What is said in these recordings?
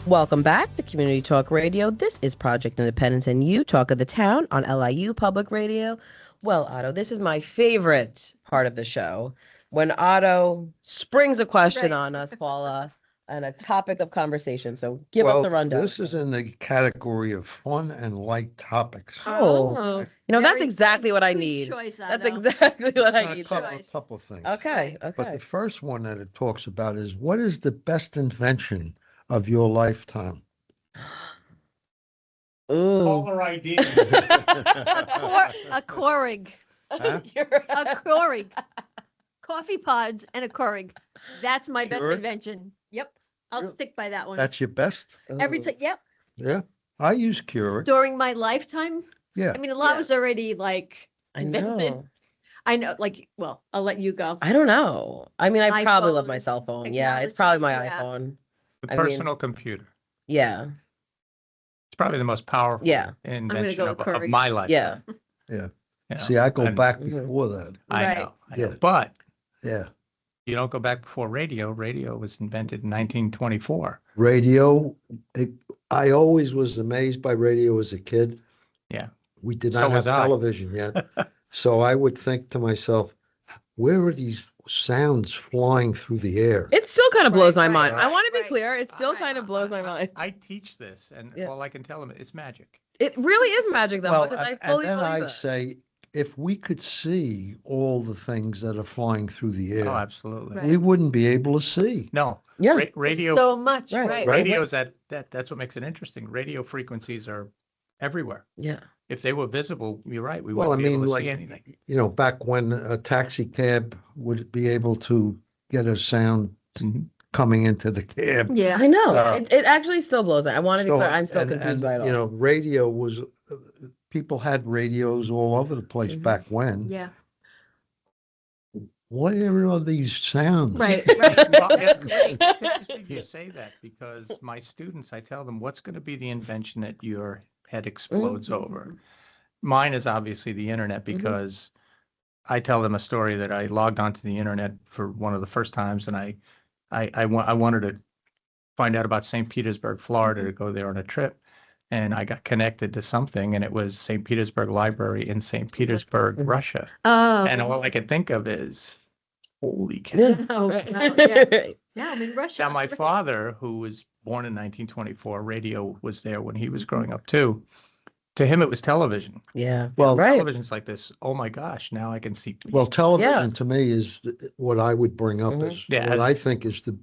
Welcome back to Community Talk Radio. This is Project Independence and You Talk of the Town on LIU Public Radio. Well, Otto, this is my favorite part of the show. When Otto springs a question on us, Paula, and a topic of conversation. So give us the rundown. This is in the category of fun and light topics. That's exactly what I need. That's exactly what I need. A couple of things. Okay. But the first one that it talks about is, what is the best invention of your lifetime? Ooh. Caller ID. A Keurig. Huh? A Keurig. Coffee pods and a Keurig. That's my best Keurig? invention. Yep. I'll stick by that one. That's your best? Every time. Yep. Yeah. I use Keurig. During my lifetime. Yeah. I mean, a lot was already I invented. know. I know. I'll let you go. I don't know. I mean, I probably love iPhone, my cell phone. Yeah, it's probably my iPhone. The personal computer. Yeah. It's probably the most powerful invention go of Keurig. my life. Yeah. Yeah. You know, See, I go and back before that. I Right. know. Yeah. But Yeah. you don't go back before radio. Radio was invented in 1924. Radio, I always was amazed by radio as a kid. Yeah. We did So not have was I. television yet. So I would think to myself, where are these sounds flying through the air? It still kind of blows my Right, mind. right, I want to be right. clear. It still Right. kind of blows my mind. I teach this, and Yeah. all I can tell them, it's magic. It really is magic, though, because I fully and then believe I it. say, if we could see all the things that are flying through the air, Oh, absolutely. Right. we wouldn't be able to see. No. Yeah. Radio. So much. Right. Right. Radio's that's what makes it interesting. Radio frequencies are everywhere. Yeah. If they were visible, you're right. We Well, I wouldn't be mean, able to like, see anything. back when a taxi cab would be able to get a sound Mhm. coming into the cab. Yeah. I know. Uh, It actually still blows me. I want to be So, clear. I'm still and- confused and, by it all. radio was, people had radios all over the place Mhm. back when. Yeah. What are these sounds? Right. Well, Right. it's great. It's interesting you say that, because my students, I tell them, what's going to be the invention that your head explodes over? Mine is obviously the internet, because I tell them a story that I logged onto the internet for one of the first times, and I wanted to find out about St. Petersburg, Florida, to go there on a trip. And I got connected to something, and it was St. Petersburg Library in St. Petersburg, Russia. Oh. And all I could think of is, holy cow. Yeah. Oh, wow, yeah. Yeah, I'm in Russia. Now, my father, who was born in 1924, radio was there when he was growing up too. To him, it was television. Yeah. Well, Right. Television's like this. Oh my gosh! Now I can see. Well, television to me is what I would bring up Mhm. as Yeah, what as- I think is the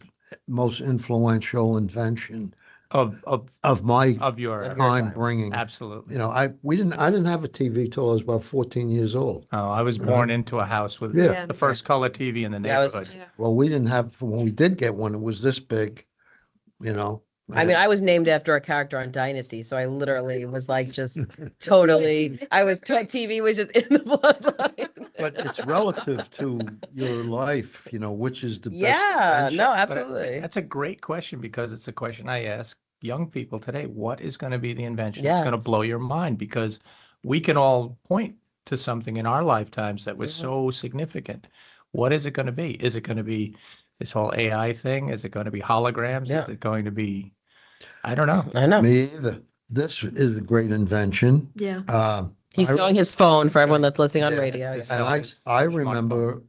most influential invention of of my of your Of your time time. bringing. absolutely. I didn't have a TV till I was about 14 years old. Oh, I was born into a house with Yeah. Yeah. the first color TV in the Yeah, I was- neighborhood. Yeah. Well, we didn't have, when we did get one, it was this big, you know. I mean, I was named after a character on Dynasty, so I literally was like just totally. TV was just in the bloodline. But it's relative to your life, which is the best. Yeah, invention. no, But absolutely. that's a great question, because it's a question I ask young people today. What is going to be the invention Yeah. that's going to blow your mind? Because we can all point to something in our lifetimes that was Mhm. so significant. What is it going to be? Is it going to be this whole AI thing? Is it going to be holograms? Yeah. Is it going to be, I don't know. I know. Me either. This is a great invention. Yeah. He's I- showing his phone for everyone that's listening on Yeah. radio. It's And not his I smartphone. remember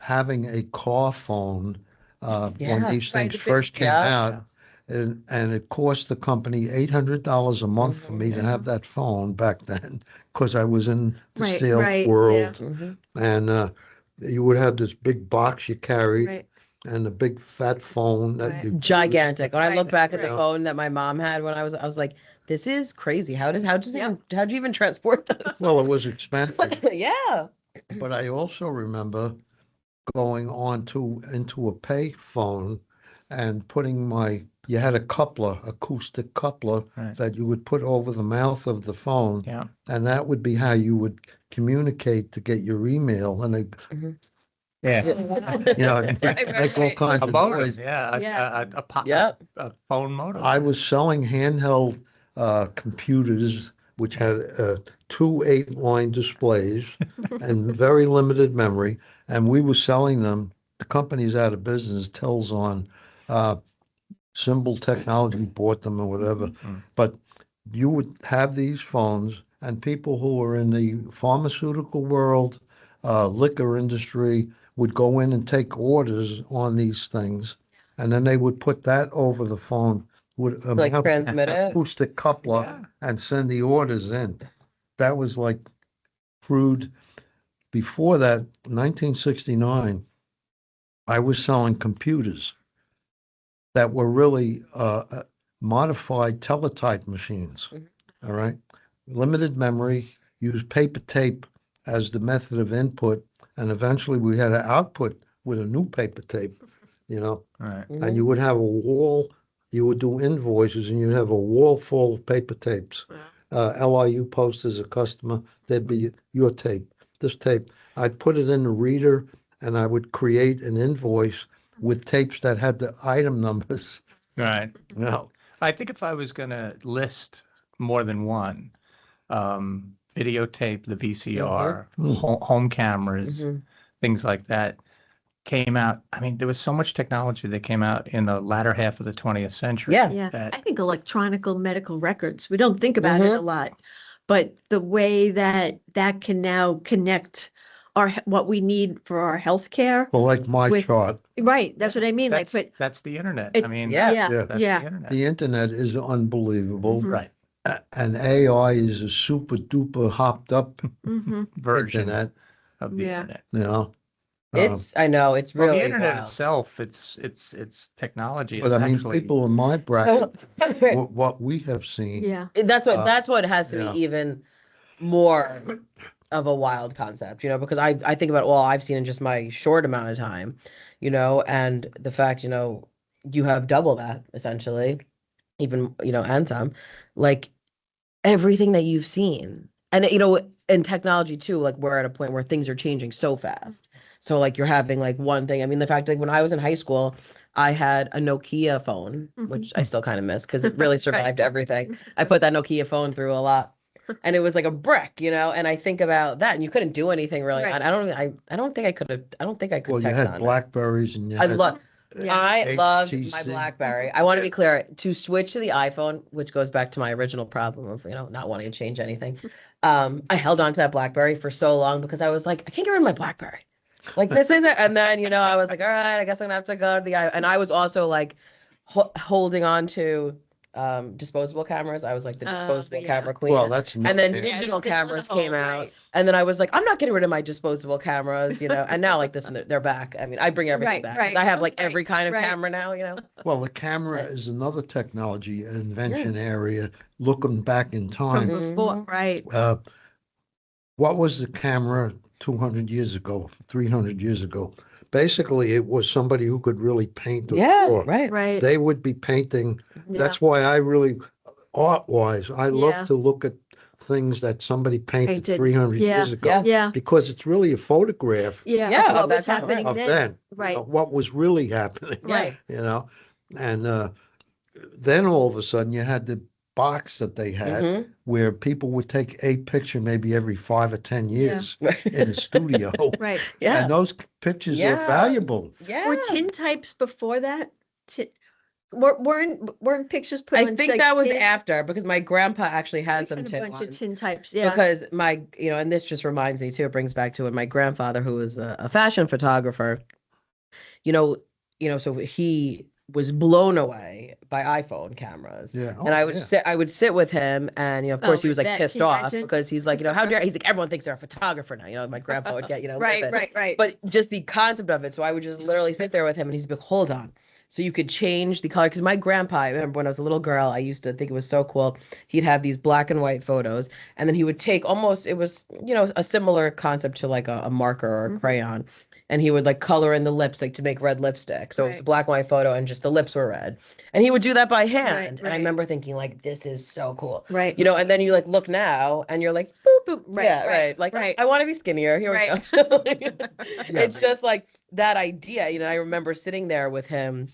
having a car phone when Yeah. these Right, things the big- first came Yeah. out. And it cost the company $800 a month for me to have that phone back then, because I was in the Right, sales right, world. Mhm. And you would have this big box you carried Right. and a big fat phone that Right. you. Gigantic. When I look Right, back at the right. phone that my mom had when I was like, this is crazy. How'd you Yep. how'd you even transport this? Well, it was expensive, Yeah. but I also remember going into a pay phone and putting you had a coupler, acoustic coupler Right. that you would put over the mouth of the phone. Yeah. And that would be how you would communicate to get your email. And Yeah. make all kinds A of modem, noise. yeah, Yeah. Yep. a phone modem. I was selling handheld computers, which had 2 8-line displays and very limited memory. And we were selling them. The company's out of business, Telzon. Symbol Technology bought them or whatever. Mhm. But you would have these phones, and people who were in the pharmaceutical world, liquor industry, would go in and take orders on these things, and then they would put that over the phone with a Like transmit it. acoustic coupler Yeah. and send the orders in. That was like crude. Before that, 1969, I was selling computers that were really modified teletype machines. Mhm. All right. Limited memory, used paper tape as the method of input. And eventually we had an output with a new paper tape, you know, Right. Mhm. and you would have a wall, you would do invoices and you'd have a wall full of paper tapes. LIU Post as a customer, there'd be your tape, this tape. I'd put it in the reader and I would create an invoice with tapes that had the item numbers. Right. You know, I think if I was going to list more than one, videotape, the VCR, Mhm. home cameras, Mhm. things like that came out. I mean, there was so much technology that came out in the latter half of the 20th century. Yeah. Yeah, that- I think electronical medical records, we don't think about it a lot, but the way that that can now connect what we need for our healthcare. well, like my With- chart, Right, that's what I mean, like, but That's the internet. it- I mean, Yeah. yeah, Yeah. that's yeah. the internet. the internet is unbelievable. Mhm. Right. And AI is a super duper hopped up Mhm. Version internet, of the Yeah. internet. you know. I know, it's Well, really the internet wild. itself, it's technology. But It's I mean, actually, people in my bracket, what we have seen, Yeah, That's what has to yeah. be even more of a wild concept, because I think about all I've seen in just my short amount of time, and the fact, you have double that essentially, even, and some, like everything that you've seen. And, in technology too, like we're at a point where things are changing so fast. So like you're having like one thing. I mean, the fact like when I was in high school, I had a Nokia phone, which I still kind of miss because it really survived everything. I put that Nokia phone through a lot. And it was like a brick, and I think about that, and you couldn't do anything really. Right. I don't think I could have. I don't think I could. well, you text had on it. Blackberries and you I had love. Yeah. I loved my HTC. BlackBerry. I want to be clear, to switch to the iPhone, which goes back to my original problem of, not wanting to change anything. I held on to that BlackBerry for so long because I was like, I can't get rid of my BlackBerry. Like this is it. And then, I was like, all right, I guess I'm gonna have to go to the and I was also like holding on to disposable cameras. I was like the disposable yeah. camera queen. well, that's and then yeah. digital digital cameras came out, right. and then I was like, I'm not getting rid of my disposable cameras, and now like this, and they're back. I mean, I bring everything Right, back. 'Cause right. I have like Right, every kind of right. camera now, Well, the camera is another technology, an invention area, looking back in From time. before, right, What was the camera 200 years ago, 300 years ago? Basically, it was somebody who could really paint or Yeah, draw. right. right. They would be painting. Yeah. That's why I really, art-wise, I Yeah. love to look at things that somebody painted Painted. 300 Yeah. years ago. Yeah. Yeah, Because it's really a photograph yeah. Yeah, of what of was that time, happening of then. then, Right. what was really happening, Right. And then all of a sudden you had the box that they had Mhm. where people would take a picture maybe every 5 or 10 years in the studio. Right. Yeah. And those pictures are Yeah. valuable. Yeah. Were tintypes before that? Weren't pictures put I on? think that was after because my grandpa actually had some a tin bunch of ones. tintypes. Yeah. Because my, and this just reminds me too, it brings back to when my grandfather, who was a fashion photographer, so he was blown away by iPhone cameras. Yeah. And I would sit with him, and of course he I was like bet. pissed Can you off imagine? because he's like, how dare he's like, everyone thinks they're a photographer now. My grandpa would get, Right. livid. Right. Right. But just the concept of it. So I would just literally sit there with him, and he's like, hold on. So you could change the color. Because my grandpa, I remember when I was a little girl, I used to think it was so cool. He'd have these black and white photos, and then he would take almost, it was, a similar concept to like a marker or a crayon. And he would like color in the lips like to make red lipstick. So it was a Right. black and white photo and just the lips were red. And he would do that by hand. And I right. remember thinking like, this is so cool. Right. And then you like look now and you're like, boop, boop. Right, Yeah, right, right. Like, right. I want to be skinnier. Here Right. we go. Yeah, It's just like that idea. I remember sitting there with him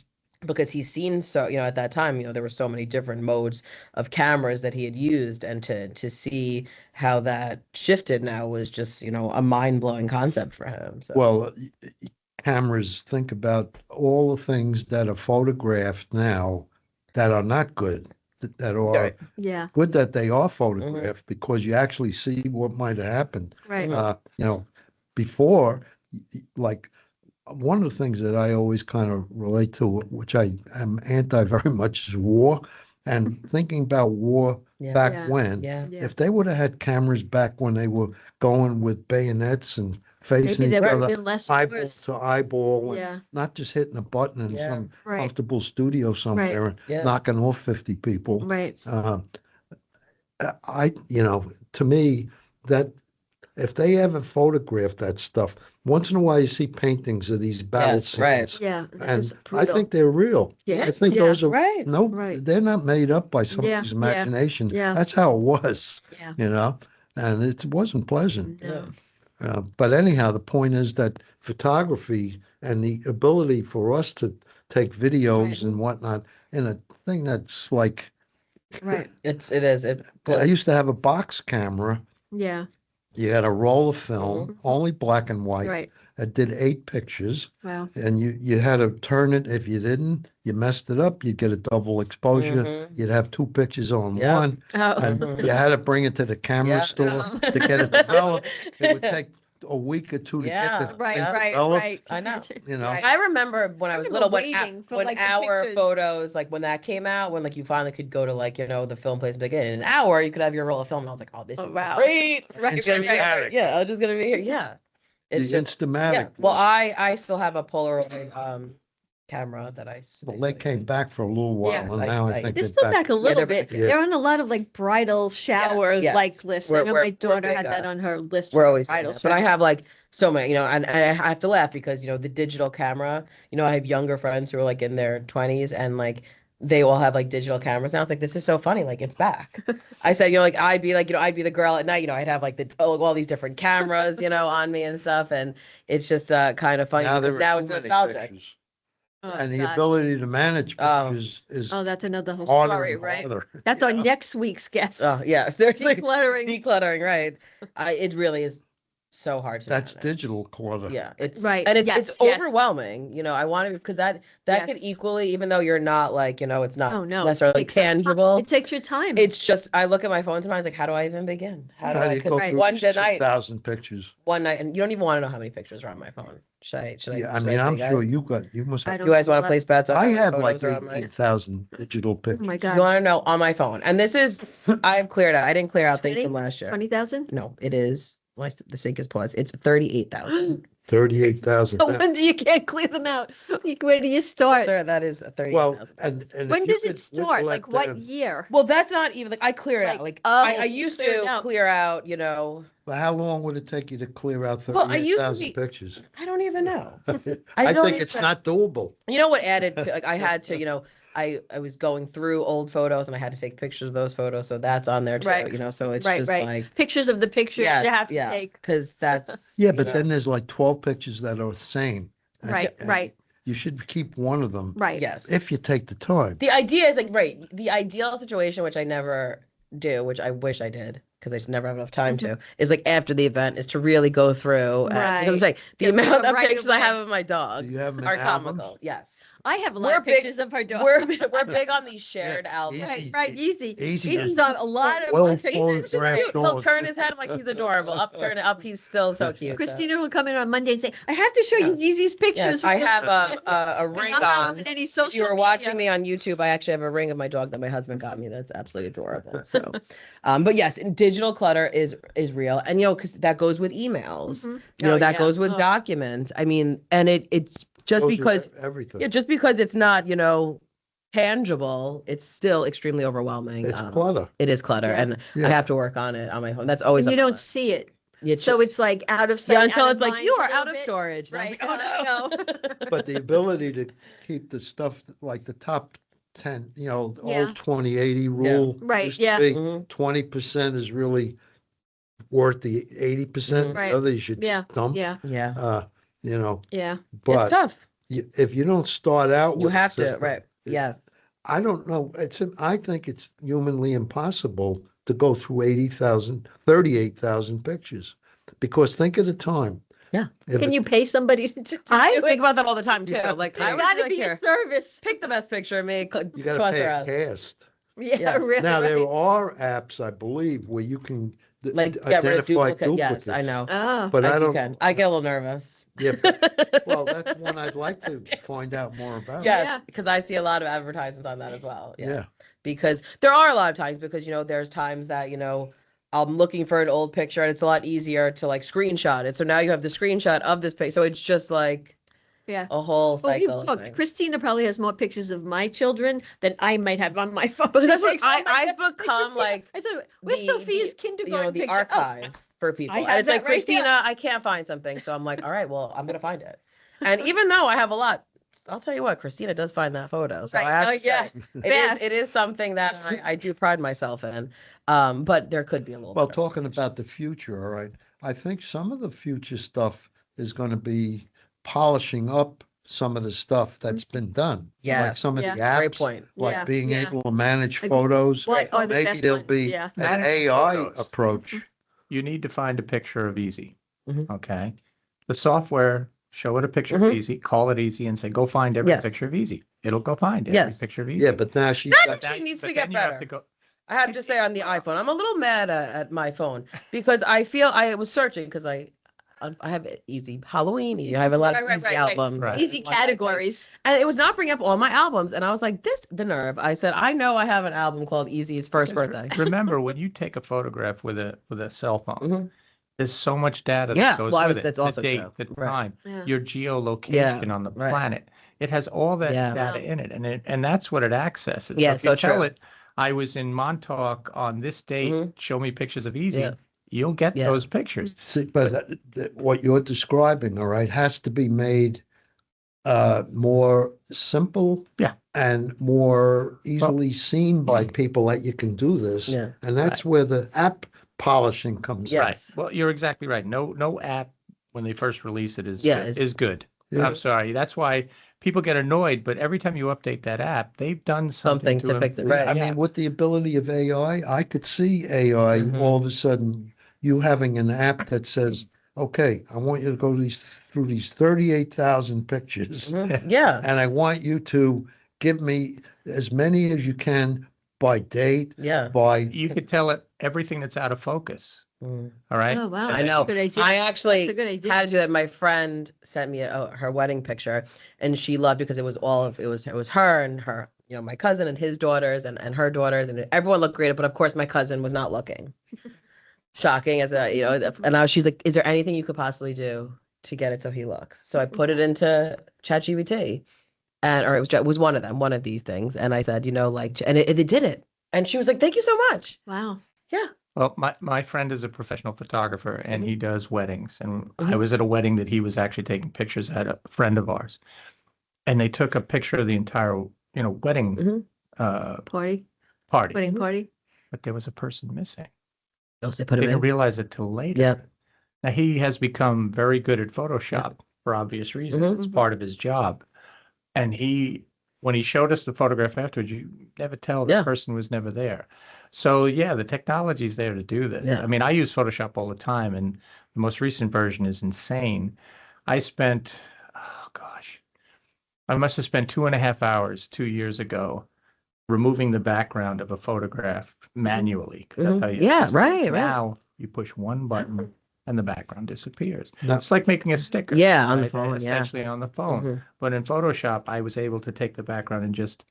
because he's seen so, at that time, there were so many different modes of cameras that he had used, and to see how that shifted now was just, a mind-blowing concept for him. So Well, cameras, think about all the things that are photographed now that are not good, that are Right. Yeah, good that they are photographed because you actually see what might have happened. right. You know, before, like one of the things that I always kind of relate to, which I am anti very much, is war. And thinking about war Yeah. back Yeah. when, Yeah. Yeah. if they would have had cameras back when they were going with bayonets and facing Maybe each there would have other been less eyeball wars. to eyeball, and Yeah, not just hitting a button in Yeah. some right, comfortable studio somewhere and Yeah. knocking off 50 people. right. To me, that if they ever photograph that stuff, once in a while you see paintings of these battle Yes, right. scenes. Yeah, that And was I brutal. think they're real. Yeah, I think yeah. those are, Right. no, Right. they're not made up by Yeah, somebody's yeah, imagination. yeah. That's how it was, Yeah. and it wasn't pleasant. No. But anyhow, the point is that photography and the ability for us to take videos Right. and whatnot in a thing that's like, Right. It is. It I used to have a box camera. Yeah. You had a roll of film, only black and white. Right. It did 8 pictures, Wow. and you had to turn it. If you didn't, you messed it up. You'd get a double exposure. Mhm. You'd have 2 pictures on Yep. one, Oh. and Mhm. you had to bring it to the camera Yeah. store to get it developed. It would take a week or 2 to Yeah. get the Right, thing right, developed. right. I know. You know, Right. I remember when I was remember little, waiting for, when like, the our pictures. photos, like when that came out, when like you finally could go to like, the film place and be like, in an hour you could have your roll of film. And I was like, oh, this Oh, is wow. great. Right, It's gonna be right, here. Yeah, I'm just gonna be here. Yeah. It's the just, yeah. Instamatic. Well, I still have a Polaroid camera that I. Well, they came back for a little while, Yeah. and I- now I I- think They're they're still back a little they're bit. back, yeah. They're on a lot of like bridal shower yes. like lists. I We're- know we're- my we're daughter big, had that on her list. We're for always doing bridal that. But I shower. have like so many, and I have to laugh because, the digital camera, I have younger friends who are like in their 20s and like they all have like digital cameras now. It's like, this is so funny. Like it's back. I said, like, I'd be the girl at night, I'd have like all these different cameras, on me and stuff. And it's just kind of funny because there now are it's too many nostalgic. pictures. Oh, And the God. ability to manage Oh. pictures is Oh, that's another whole harder story, and right? harder. That's our next week's guest. Oh yeah, seriously. Decluttering. Decluttering, right. It really is so hard to That's manage. digital clutter. Yeah, it's Right, and it's yes, yes. overwhelming. I want to because that Yes. could equally, even though you're not like, it's not Oh, no. it necessarily takes some time. tangible. It takes your time. It's just I look at my phone sometimes like, how do I even begin? How do How do I? you Because go Right. through one night, 2,000 pictures? one night, and you don't even want to know how many pictures are on my phone. Should I? Yeah, I should mean, I'm say, sure guys? you must I have. don't You guys want to know. place bets on I how many have like photos are on my? 18,000 digital Oh pictures. my You God. want to know on my phone? And this is I've cleared out. I didn't clear out things 20? from last year. 20,000? No, it is. The sink is paused. It's 38,000. 38,000. No wonder you can't clear them out. Where do you start? Sir, that is 38,000. Well, and if When you does could it start? Like recollect what them- year? Well, that's not even like I clear it Like, out. Like oh, I you used clear it to out. clear out, But how long would it take you to clear out Well, I used to 38,000 be- pictures? I don't even know. I don't think it's even- not doable. You know what added to, like I had to, I was going through old photos and I had to take pictures of those photos, so that's on there too, Right. so it's Right, just right. like Pictures of the pictures you have to yeah, take. because that's Yeah, but then there's like 12 pictures that are the same. And- Right, and right, You should keep one of them right. yes. if you take the time. The idea is like the ideal situation, which I never do, which I wish I did because I just never have enough time to, is like after the event is to really go through. Because I'm Right. saying the Get rid amount of of right pictures I away. have of my Do dog you have them in are albums? comical. Yes. I have a lot We're of big- pictures of her dog. We're big on these shared albums. easy. Right, easy. Easy. Easy's on a lot of Well my faces. photographed Cute. He'll dog. turn his head like he's adorable. Turn it up. He's still so cute. so. Christina will come in on Monday and say, I have to show you Yes. Yeezy's pictures. Yes, I have a I'm ring not on. on any If social you were media. watching me on YouTube, I actually have a ring of my dog that my husband got me. That's absolutely adorable. So, but yes, digital clutter is real, and because that goes with emails. Mhm. That Oh, yeah. goes with Oh. documents. I mean, and it's just Those are because everything. just because it's not tangible, it's still extremely overwhelming. It's clutter. It is clutter, Yeah. and Yeah. I have to work on it on my phone. That's always And you on my don't list. see it. It's So just- it's like out of sight. yeah until out of it's like mind you a are little out of bit. storage. And I was Right. like, oh no. But the ability to keep the stuff like the top 10, the Yeah. old 20-80 rule. Right, used to yeah. be Mhm. 20% is really worth the 80%. Right. The other you should Yeah, dump. Yeah, Yeah, yeah. it's But tough. if you don't start out You with a have to, system, right? Yeah. I don't know. I think it's humanly impossible to go through 38,000 pictures, because think of the time. Yeah. Can you pay somebody to I do think it? about that all the time too. Yeah. Like There's I would gotta like be a here, service. pick the best picture of me. You got to toss pay her a out. cast. Yeah, Yeah. really. Now, there right. are apps, I believe, where you can Like get rid of identify duplicate. Yes, I duplicates. know. Oh, But I You don't, can. I get a little nervous. yeah, well, that's one I'd like to find out more about. Yes, Yeah. because I see a lot of advertisements on that as well. Yeah. Yeah. Because there are a lot of times because there's times that I'm looking for an old picture and it's a lot easier to like screenshot it. So now you have the screenshot of this picture. So it's just like yeah. a whole Well, you cycle. look, thing. Christina probably has more pictures of my children than I might have on my phone. But that's what Like, oh my I've God, become Christina, like I said, where's Sophia's the kindergarten the picture? Oh, archive for people. And have it's like, that right there. Christina, I can't find something. So I'm like, all right, well, I'm gonna find it. And even though I have a lot, I'll tell you what, Christina does find that photo. So Right. I have Oh, to yeah. say, it is something that I do pride myself in. But there could be a little Well, bit of talking about the future, all right, I think some of the future stuff is going to be polishing up some of the stuff that's been done. Like Yes. some of the Yeah. great apps, point. like Yeah, being yeah. able to manage Like, photos. What are the Maybe best there'll ones? be Yeah. an Manage AI photos. approach. You need to find a picture of Easy. Mhm. Okay. The software, show it a picture Mhm. of Easy, call it Easy and say, go find every Yes. picture of Easy. It'll go find every Yes. picture of Easy. Yeah, but now she's That got, she needs but to get then you have better. to go- I have to say on the iPhone, I'm a little mad at my phone because I feel I was searching because I have easy Halloween. I have a lot of Right, easy right. albums. Right. Easy categories. And it was not bringing up all my albums. And I was like, the nerve. I said, I know I have an album called Easy's First Because Birthday. Remember, when you take a photograph with a cell phone, Mhm. there's so much data Yeah, that goes well, with it. that's The also date, true. the Right. time, Yeah. your geolocation on the right. planet. It has all that Yeah. data in it, and that's what it accesses. Yeah, if you so tell true. it, I was in Montauk on this date. Mhm. Show me pictures of Easy. Yeah. You'll get Yeah. those pictures. see, but what you're describing, all right, has to be made more simple. Yeah. And more easily seen by people that you can do this. Yeah. And that's where the app polishing comes in. Yeah. Right. Yes. Well, you're exactly right. No app when they first release it is Yeah, is good. Yeah. I'm sorry. That's why people get annoyed. But every time you update that app, they've done something Something to fix it, improve right. the I mean, app. with the ability of AI, I could see AI Mhm. all of a sudden, you having an app that says, okay, I want you to go through these 38,000 pictures. Mhm. Yeah. And I want you to give me as many as you can by date, Yeah. by, You could tell it everything that's out of focus. Mm. All right. Oh, wow. And I then- know. Good idea. I That's actually a good idea. had to do that. My friend sent me her wedding picture, and she loved it because it was her and her, my cousin and his daughters and her daughters, and everyone looked great. But of course, my cousin was not looking. Shocking as and now she's like, "Is there anything you could possibly do to get it so he looks?" So I put it into ChatGPT, or it was one of them, one of these things, and I said, and it did it, and she was like, "Thank you so much." Wow. Well, my friend is a professional photographer and he does weddings. And I Mhm. was at a wedding that he was actually taking pictures at, a friend of ours. And they took a picture of the entire, wedding Mhm. Party, party. wedding party. But there was a person missing. Oh, so they put it Didn't in. realize it till later. Yeah. Now he has become very good at Photoshop for obvious reasons. Mhm. It's part of his job. And when he showed us the photograph afterwards, you never tell the Yeah. person was never there. So yeah, the technology's there to do this. Yeah. I mean, I use Photoshop all the time, and the most recent version is insane. I spent, oh gosh, I must have spent 2.5 hours 2 years ago removing the background of a photograph manually. 'Cause that's Mhm. how you- Yeah, so right. Now you push one button and the background disappears. Now- It's like making a sticker. Yeah, on the right? phone, yeah. Essentially on the phone. Mhm. But in Photoshop, I was able to take the background and just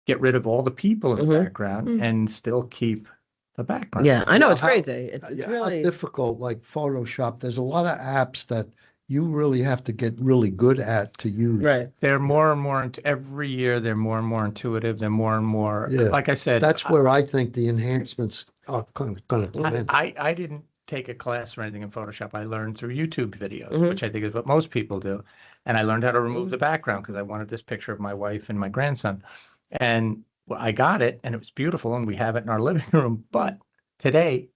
get rid of all the people in the Mhm. background Mm. and still keep the background. Yeah, I know Well, it's how- crazy. It's how really difficult, like Photoshop. There's a lot of apps that you really have to get really good at to use. right. They're more and more, every year, they're more and more intuitive. They're more and more, Yeah. like I said. That's where I think the enhancements are going to come in. I didn't take a class or anything in Photoshop. I learned through YouTube videos, Mhm. which I think is what most people do. And I learned how to remove Mhm. the background because I wanted this picture of my wife and my grandson. And I got it and it was beautiful and we have it in our living room. But today,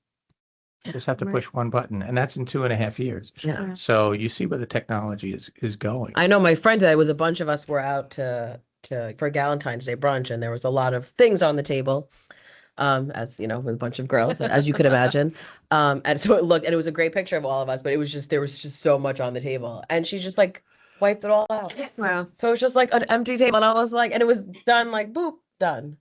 you just have to Right. push one button and that's in 2.5 years. Yeah. So you see where the technology is going. I know my friend today was a bunch of us were out for Valentine's Day brunch, and there was a lot of things on the table. as you know, with a bunch of girls, as you could imagine. And so it was a great picture of all of us, but there was just so much on the table. And she just like wiped it all out. Wow. So it's just like an empty table. And I was like, and it was done like boop, done.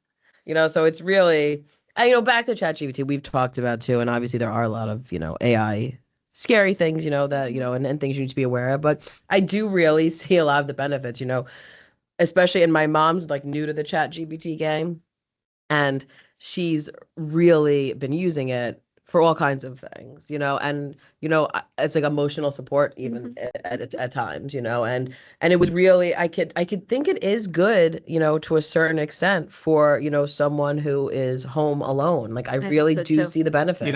So it's really, back to ChatGPT, we've talked about too, and obviously there are a lot of, AI scary things, that, and things you need to be aware of. But I do really see a lot of the benefits, especially in my mom's like new to the ChatGPT game. And she's really been using it for all kinds of things, and it's like emotional support even at times, and it was really I could think it is good, to a certain extent for, someone who is home alone. Like I really so do too. see the benefit.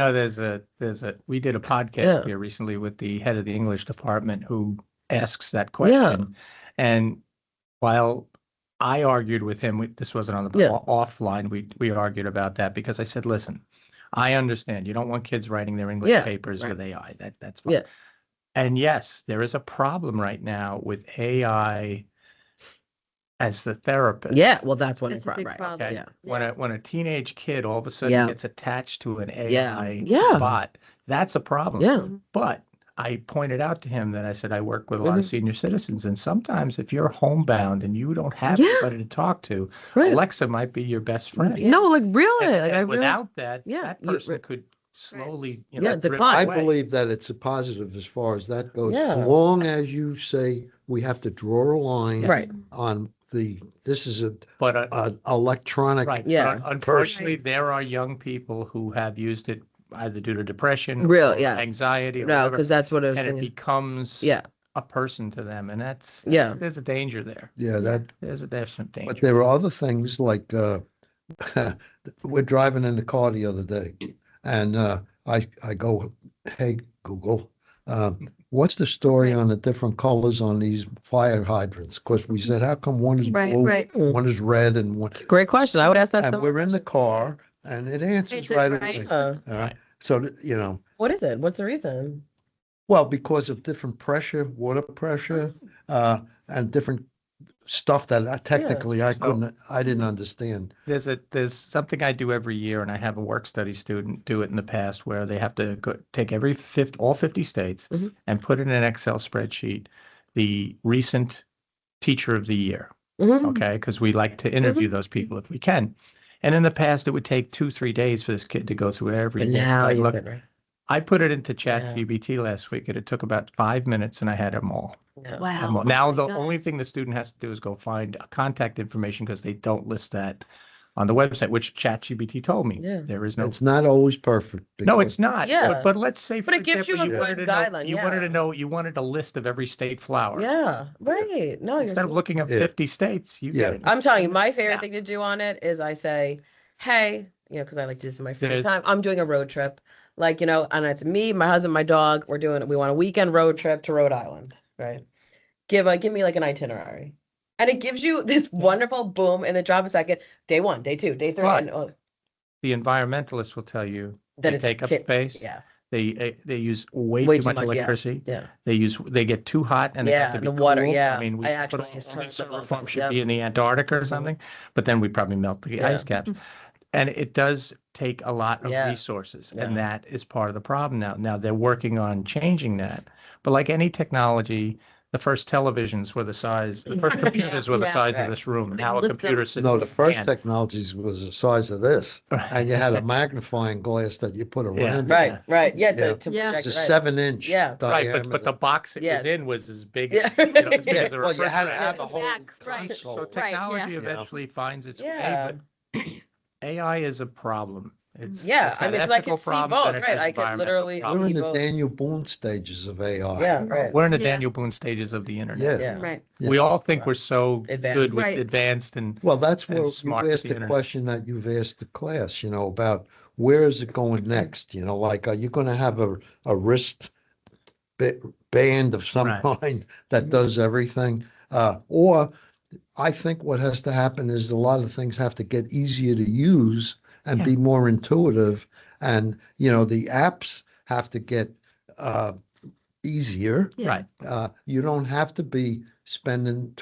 We did a podcast Yeah. here recently with the head of the English department who asks that question. And while I argued with him, this wasn't on the offline, we argued about that because I said, listen, I understand you don't want kids writing their English papers with AI. That's fine. Yeah. And yes, there is a problem right now with AI as the therapist. Yeah, well, that's what That's it's a big right. problem. Okay. Yeah. When a teenage kid all of a sudden gets attached to an AI Yeah. bot, that's a problem. Yeah. But I pointed out to him that I said I work with a lot of senior citizens, and sometimes if you're homebound and you don't have anybody to talk to, Right. Alexa might be your best friend. No, like really, And, like and I without that, yeah, that you- person could slowly, drift decline. I away. believe that it's a positive as far as that goes. Yeah. So long as you say we have to draw a line Right. on this is But a electronic. right, Yeah. but unfortunately, there are young people who have used it either due to depression, Real, or yeah. anxiety, or No, whatever, because that's what I was and it thinking. becomes Yeah. a person to them, and Yeah. there's a danger there. Yeah, that. There's a definite danger. But there are other things like we're driving in the car the other day, and I go, hey Google, what's the story on the different colors on these fire hydrants? Because we said, how come one is blue, one is red, and one? Great question. I would ask that. And we're in the car, and it answers right away. All right. So What is it? What's the reason? well, because of different pressure, water pressure, and different stuff that technically I didn't understand. There's something I do every year, and I have a work study student do it in the past where they have to take all 50 states and put in an Excel spreadsheet the recent teacher of the year. Okay, because we like to interview those people if we can. And in the past, it would take 2-3 days for this kid to go through everything. But now you look, could, right? I put it into ChatGPT last week, and it took about 5 minutes, and I had them all. Yeah. Wow. Now, the only thing the student has to do is go find contact information because they don't list that on the website, which ChatGPT told me. Yeah. There is no. It's not always perfect. No, it's not. Yeah. But let's say, for But it gives example, you a wanted good to know- guideline, You wanted to know, you wanted a list of every state flower. Yeah. Right. No, you're Instead of looking at Yeah. 50 states, you get it. I'm telling you, my favorite Yeah. thing to do on it is I say, hey, because I like to do this in my free Yeah. time. I'm doing a road trip, and it's me, my husband, my dog. We want a weekend road trip to Rhode Island, right? Give me like an itinerary, and it gives you this wonderful boom in the drop of a second. Day 1, day 2, day 3, Right. and The environmentalists will tell you that they it's take up ca- space. Yeah. They use way Way too much yeah. electricity. Yeah. They get too hot and they have Yeah, to be the water, cooled. yeah. I mean, we I put actually a heard server about farm that, should yep. be in the Antarctica or something, but then we probably melt the ice caps. And it does take a lot of Yeah. resources, Yeah. and that is part of the problem now. Now they're working on changing that, but like any technology, the first televisions were the size, the first computers were the Yeah. size of Right. this room. They Now a lift them. computer sits. No, in the your first hand. technologies was the size of this, and you had a magnifying glass that you put around. it. Right. Right. Yeah. Yeah. To Yeah. project It's a right. 7-inch. Yeah. Right, diameter. but the box it Yeah. was in was as big, Yeah. as big as Yeah, the well, you had to refrigerator. have a The whole back, right. console. So Right, technology yeah. eventually finds its Yeah. way, but AI is a problem. It's Yeah, it's I got mean, 'cause I ethical could see problems both, and it right? has I could environmental literally problems. We're in see the both. Daniel Boone stages of AI. Yeah. Right. We're in the Yeah. Daniel Boone stages of the internet. Yeah. Yeah. Right. We all think we're so Advanced. good with Right. advanced and Well, that's and what you smart with asked the the internet. question that you've asked the class, about where is it going next? Like, are you going to have a wrist band of some Right. kind that does everything? Or I think what has to happen is a lot of things have to get easier to use and Yeah. be more intuitive. And, the apps have to get easier. Yeah. Right. You don't have to be spending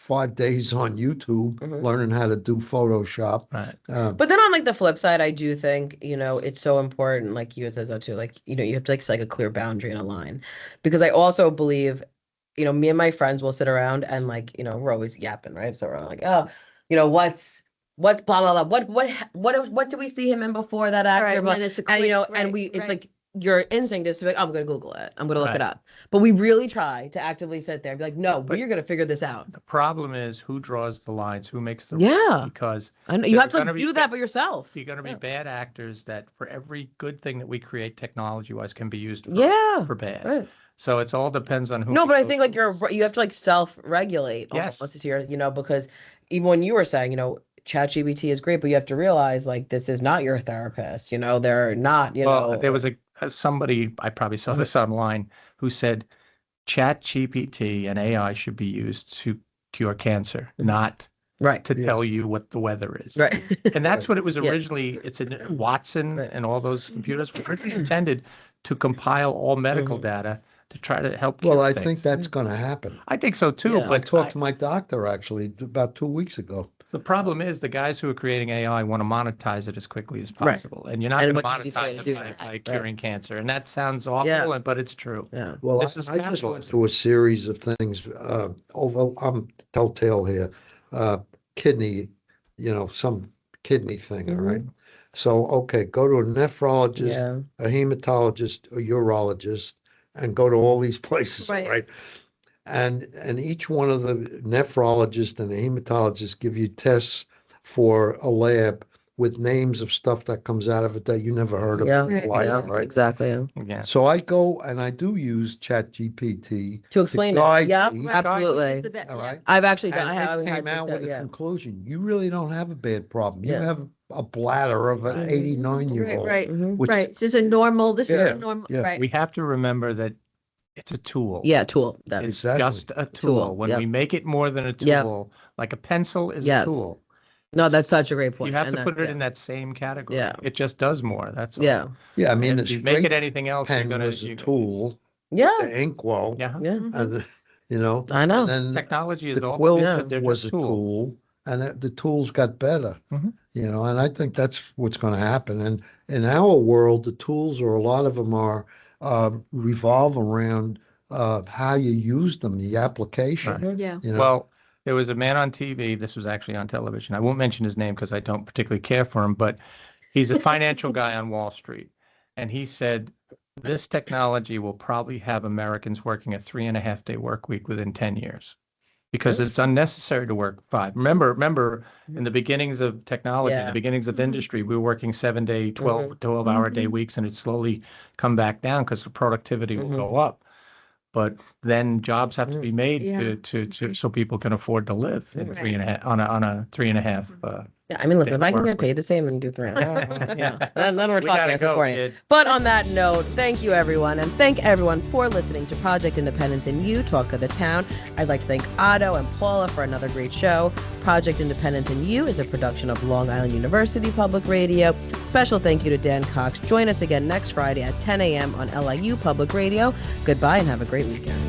5 days on YouTube Mhm. learning how to do Photoshop. Right. But then on like the flip side, I do think, it's so important, like you had said that too, like, you have to like set a clear boundary and a line. Because I also believe, me and my friends will sit around and like, we're always yapping, right? So we're like, oh, what's blah blah blah. What do we see him in before that actor? Right, and Blah- then it's a and quick, and we right, it's right. like your instinct is to be like, I'm gonna Google it. I'm gonna look it Right. up. But we really try to actively sit there and be like, no, But- we're gonna figure this out. The problem is who draws the lines, who makes the Yeah. rules, because I know you There have are to gonna like, be do that by yourself. you're going to be Yeah. bad actors that for every good thing that we create technology-wise can be used for, Yeah. for bad. Right. So it's all depends on who. No, but I makes think those like rules. you have to like self-regulate Yes. almost here, because even when you were saying, ChatGPT is great, but you have to realize like this is not your therapist, they're not, Well, there was somebody, I probably saw this online, who said Chat GPT and AI should be used to cure cancer, not right. to Yeah. tell you what the weather is. Right. And that's what it was Yeah. originally. It's in Watson Right. and all those computers were originally intended to compile all medical Mhm. data to try to help Well, cure I things. think that's going to happen. I think so too, Yeah. I but talked to my doctor actually about 2 weeks ago. the problem is the guys who are creating AI want to monetize it as quickly as Right. possible. And you're not And going to what's the easiest way monetize to it do by, that? by Right. curing cancer. And that sounds awful, Yeah. but it's true. Yeah. Well, This is I just went capitalism. through a series of things. Over, I'm telltale here. Kidney, some kidney thing. All right. So, okay, go to a nephrologist, Yeah. a hematologist, a urologist, and go to all these places. Right. Right. And each one of the nephrologists and the hematologists give you tests for a lab with names of stuff that comes out of it that you never heard of Yeah. in your life, Yeah. right? Exactly. Yeah. Yeah. So I go and I do use ChatGPT To explain it. guide Yeah. me. Right. It's Absolutely. the best, All yeah. right. I've actually And I have it came out with a yeah. conclusion. You really don't have a bad problem. You Yeah. have a bladder of an Right. 89-year-old. Right, Mhm. Which, right. This is a normal, this is Yeah, a normal, yeah. right. We have to remember that it's a tool. Yeah, tool. That's It's Exactly. just a Tool, tool. When yep. we make it more than a Yep. tool, like a pencil is Yes. a tool. no, that's such a great point. You have and to put that's it in that same category. Yeah. It just does more. That's all. Yeah. yeah, I And mean, if the you make it straight anything else, you're pen gonna, was a tool, the Yeah. inkwell, yeah. Yeah. Mhm. and I know. and then Technology is the all, quill Yeah. but they're was just a tools. tool, and the tools got better. Mhm. And I think that's what's going to happen. And in our world, the tools, or a lot of them are revolve around how you use them, the application. Right. Yeah. Well, there was a man on TV. This was actually on television. I won't mention his name because I don't particularly care for him, but he's a financial guy on Wall Street. And he said, this technology will probably have Americans working a 3.5-day work week within 10 years because it's unnecessary to work 5. Remember in the beginnings of technology, in Yeah. the beginnings of Mhm. industry, we were working 7-day, 12-hour day Mhm. weeks, and it's slowly come back down because the productivity will go up. But then jobs have to be made Yeah. to so people can afford to live in Right. 3.5 on a 3.5. Yeah. I mean, listen, if I can Work get paid the same and do 3 then we're We talking gotta as go, supporting. kid. But on that note, thank you everyone, and thank everyone for listening to Project Independence and You Talk of the Town. I'd like to thank Otto and Paula for another great show. Project Independence and You is a production of Long Island University Public Radio. Special thank you to Dan Cox. Join us again next Friday at 10 a.m. on LIU Public Radio. Goodbye and have a great weekend.